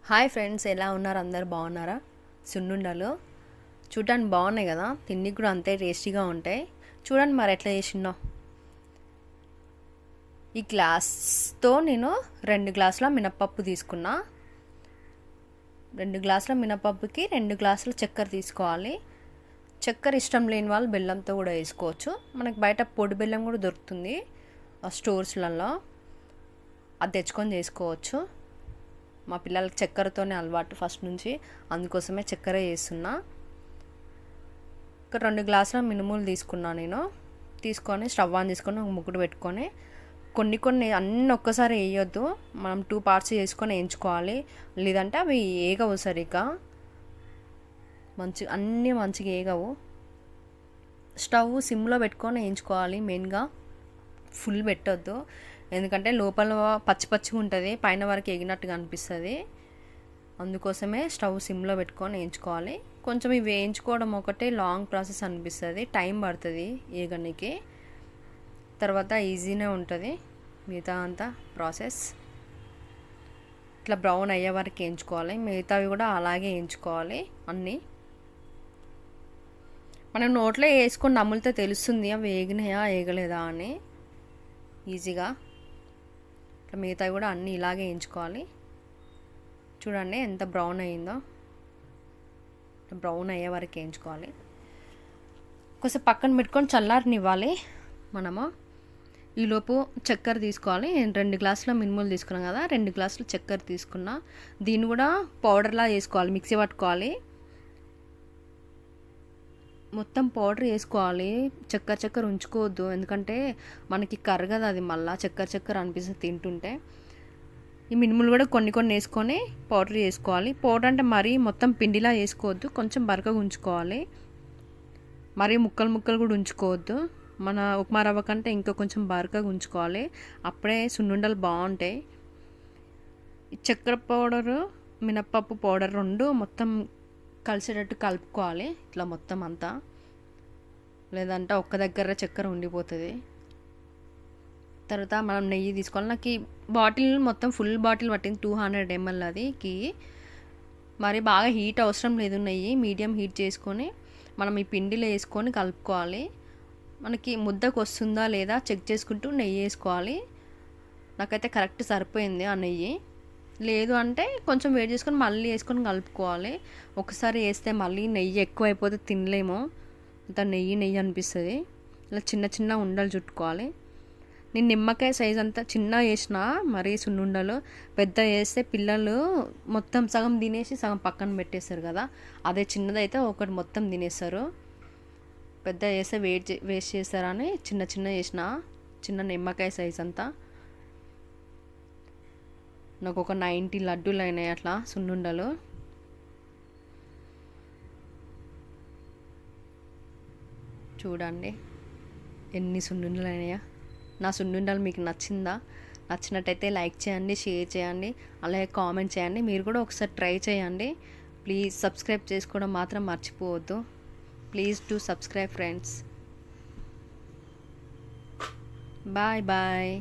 Hi friends, ఎలా ఉన్నారు? అందరు బాగున్నారా? సున్నుండలు చూడడానికి బాగున్నాయి కదా, తిండికి కూడా అంతే టేస్టీగా ఉంటాయి. చూడండి మరి ఎట్లా చేసిందో. ఈ గ్లాస్తో నేను 2 గ్లాసుల మినపప్పు తీసుకున్నా. 2 గ్లాసుల మినపప్పుకి 2 గ్లాసుల చక్కెర తీసుకోవాలి. చక్కెర ఇష్టం లేని వాళ్ళు బెల్లంతో కూడా వేసుకోవచ్చు. మనకి బయట పొడి బెల్లం కూడా దొరుకుతుంది స్టోర్స్లలో, అది తెచ్చుకొని చేసుకోవచ్చు. మా పిల్లలకి చక్కెరతోనే అలవాటు ఫస్ట్ నుంచి, అందుకోసమే చక్కెర వేస్తున్నా. ఒక 2 గ్లాసుల మినుములు తీసుకున్నా నేను. తీసుకొని స్టవ్ ఆన్ చేసుకొని ఒక ముక్కుడు పెట్టుకొని కొన్ని అన్నీ ఒక్కసారి వేయొద్దు, మనం 2 పార్ట్స్ చేసుకొని వేయించుకోవాలి. లేదంటే అవి ఏగవు సరిగ్గా, అన్నీ మంచిగా ఏగవు. స్టవ్ సిమ్లో పెట్టుకొని వేయించుకోవాలి. మెయిన్గా ఫుల్ పెట్టొద్దు, ఎందుకంటే లోపల పచ్చి పచ్చిగా ఉంటుంది, పైన వరకు ఎగినట్టుగా అనిపిస్తుంది. అందుకోసమే స్టవ్ సిమ్లో పెట్టుకొని వేయించుకోవాలి. కొంచెం ఇవి వేయించుకోవడం ఒకటే లాంగ్ ప్రాసెస్ అనిపిస్తుంది, టైం పడుతుంది ఏగనికి. తర్వాత ఈజీనే ఉంటుంది మిగతా అంతా ప్రాసెస్. ఇట్లా బ్రౌన్ అయ్యే వరకు వేయించుకోవాలి. మిగతావి కూడా అలాగే వేయించుకోవాలి అన్నీ. మనం నోట్లో వేసుకొని నమ్ములితే తెలుస్తుంది అవి వేగినాయా వేగలేదా అని ఈజీగా. ఇట్లా మిగతావి కూడా అన్నీ ఇలాగే వేయించుకోవాలి. చూడండి ఎంత బ్రౌన్ అయ్యిందో. బ్రౌన్ అయ్యే వరకు వేయించుకోవాలి. కొంచెం పక్కన పెట్టుకొని చల్లారనివ్వాలి మనము. ఈలోపు చక్కెర తీసుకోవాలి. నేను 2 గ్లాసుల మినుములు తీసుకున్నాను కదా, 2 గ్లాసులు చక్కెర తీసుకున్నా. దీన్ని కూడా పౌడర్లా చేసుకోవాలి, మిక్సీ పట్టుకోవాలి. మొత్తం పౌడర్ వేసుకోవాలి. చక్కెర ఉంచుకోవద్దు, ఎందుకంటే మనకి కరగదు అది, మళ్ళీ చక్కెర అనిపిస్తుంది తింటుంటే. ఈ మినుములు కూడా కొన్ని వేసుకొని పౌడర్ చేసుకోవాలి. పౌడర్ అంటే మరీ మొత్తం పిండిలా వేసుకోవద్దు, కొంచెం బరకగా ఉంచుకోవాలి. మరీ ముక్కలు కూడా ఉంచుకోవద్దు. మన ఉప్మా రవ్వ కంటే ఇంకా కొంచెం బరకగా ఉంచుకోవాలి, అప్పుడే సున్నుండలు బాగుంటాయి. ఈ చక్కెర పౌడరు మినప్పప్పు పౌడర్ 2 మొత్తం కలిసేటట్టు కలుపుకోవాలి ఇట్లా మొత్తం అంతా, లేదంటే ఒక్క దగ్గర చక్కెర ఉండిపోతుంది. తర్వాత మనం నెయ్యి తీసుకోవాలి. నాకు ఈ బాటిల్ మొత్తం ఫుల్ బాటిల్ పట్టింది, 200 ml అదికి. మరి బాగా హీట్ అవసరం లేదు, నెయ్యి మీడియం హీట్ చేసుకొని మనం ఈ పిండిలో వేసుకొని కలుపుకోవాలి. మనకి ముద్దకు వస్తుందా లేదా చెక్ చేసుకుంటూ నెయ్యి వేసుకోవాలి. నాకైతే కరెక్ట్ సరిపోయింది ఆ నెయ్యి. లేదు అంటే కొంచెం వేడి చేసుకొని మళ్ళీ వేసుకొని కలుపుకోవాలి. ఒకసారి వేస్తే మళ్ళీ నెయ్యి ఎక్కువ అయిపోతే తినలేము, అంత నెయ్యి అనిపిస్తుంది. ఇలా చిన్న ఉండలు చుట్టుకోవాలి. నేను నిమ్మకాయ సైజ్ అంతా చిన్న వేసిన, మరీ సున్నుండలు పెద్ద వేస్తే పిల్లలు మొత్తం సగం తినేసి సగం పక్కన పెట్టేస్తారు కదా, అదే చిన్నదైతే ఒకటి మొత్తం తినేస్తారు. పెద్ద వేస్తే వేస్ట్ చేస్తారని చిన్న వేసిన, చిన్న నిమ్మకాయ సైజ్ అంతా. నాకు ఒక 90 లడ్డూలు అయినాయి అట్లా సున్నుండలు. చూడండి ఎన్ని సున్నుండలు అయినాయా. నా సున్నుండలు మీకు నచ్చినట్టయితే లైక్ చేయండి, షేర్ చేయండి, అలాగే కామెంట్ చేయండి. మీరు కూడా ఒకసారి ట్రై చేయండి. ప్లీజ్ సబ్స్క్రైబ్ చేసుకోవడం మాత్రం మర్చిపోవద్దు. Please do subscribe friends. Bye.